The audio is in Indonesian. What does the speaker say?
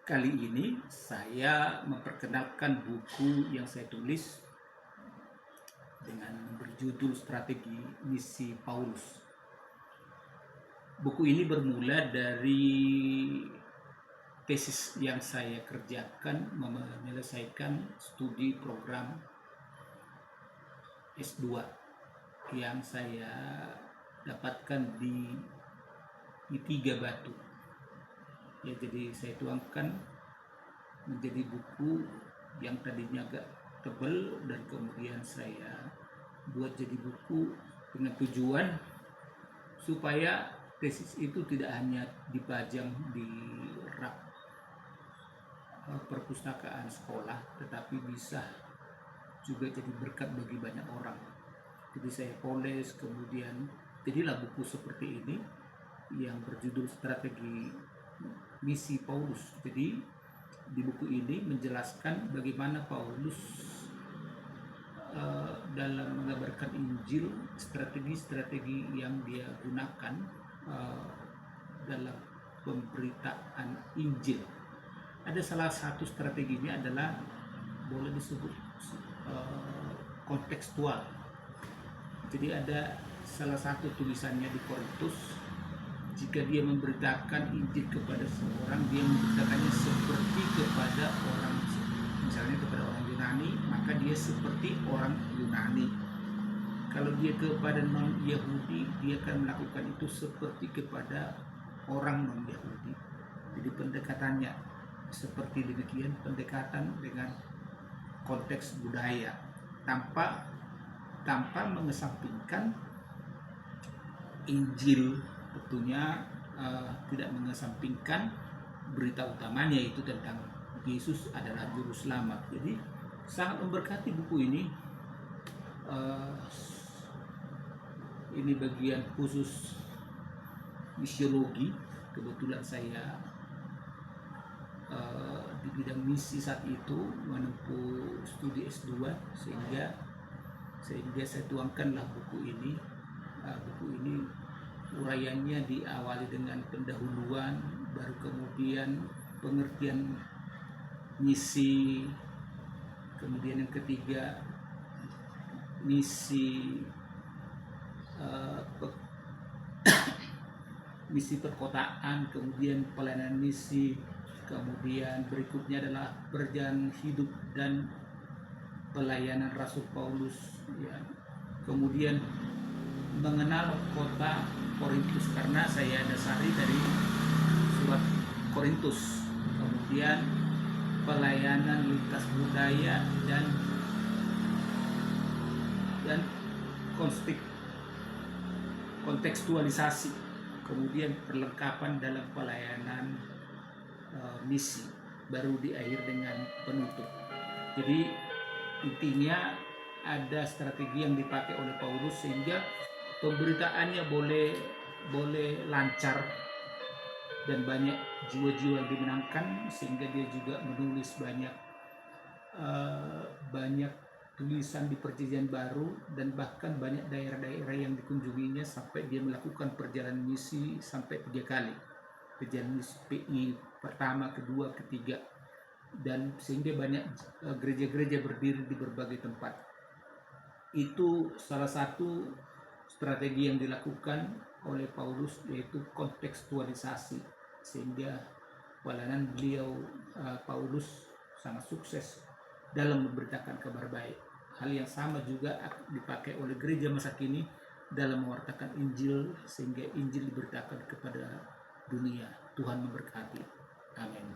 Kali ini saya memperkenalkan buku yang saya tulis dengan berjudul Strategi Misi Paulus. Buku ini bermula dari tesis yang saya kerjakan menyelesaikan studi program S2 yang saya dapatkan di Tiga Batu. Ya, jadi saya tuangkan menjadi buku yang tadinya agak tebal dan kemudian saya buat jadi buku dengan tujuan supaya tesis itu tidak hanya dipajang di rak perpustakaan sekolah, tetapi bisa juga jadi berkat bagi banyak orang. Jadi saya poles, kemudian jadilah buku seperti ini yang berjudul Strategi Misi Paulus. Jadi di buku ini menjelaskan bagaimana Paulus dalam mengabarkan Injil, strategi-strategi yang dia gunakan dalam pemberitaan Injil. Ada salah satu strateginya adalah boleh disebut kontekstual. Jadi ada salah satu tulisannya di Korintus, jika dia memberitakan Injil kepada seorang, dia memberitakannya seperti kepada orang, misalnya kepada orang Yunani, maka dia seperti orang Yunani. Kalau dia kepada non-Yahudi, dia akan melakukan itu seperti kepada orang non-Yahudi. Jadi pendekatannya seperti demikian, pendekatan dengan konteks budaya, tanpa mengesampingkan Injil. Tentunya tidak mengesampingkan berita utamanya, yaitu tentang Yesus adalah juru selamat. Jadi sangat memberkati buku ini. Ini bagian khusus misiologi. Kebetulan saya di bidang misi saat itu menempuh studi S2, sehingga saya tuangkanlah buku ini. Buku ini uraiannya diawali dengan pendahuluan, baru kemudian pengertian misi, kemudian yang ketiga misi misi perkotaan, kemudian pelayanan misi, kemudian berikutnya adalah perjalanan hidup dan pelayanan Rasul Paulus, ya. Kemudian mengenal kota Korintus, karena saya dasari dari surat Korintus. Kemudian pelayanan lintas budaya dan kontekstualisasi. Kemudian perlengkapan dalam pelayanan misi, baru di akhir dengan penutup. Jadi intinya ada strategi yang dipakai oleh Paulus sehingga pemberitaannya boleh lancar dan banyak jiwa-jiwa yang dimenangkan, sehingga dia juga menulis banyak tulisan di Perjanjian Baru, dan bahkan banyak daerah-daerah yang dikunjunginya sampai dia melakukan perjalanan misi sampai 3 kali. Perjalanan misi PI pertama, kedua, ketiga, dan sehingga banyak gereja-gereja berdiri di berbagai tempat. Itu salah satu strategi yang dilakukan oleh Paulus, yaitu kontekstualisasi, sehingga pelayanan beliau Paulus sangat sukses dalam memberitakan kabar baik. Hal yang sama juga dipakai oleh gereja masa kini dalam mewartakan Injil, sehingga Injil diberitakan kepada dunia. Tuhan memberkati. Amin.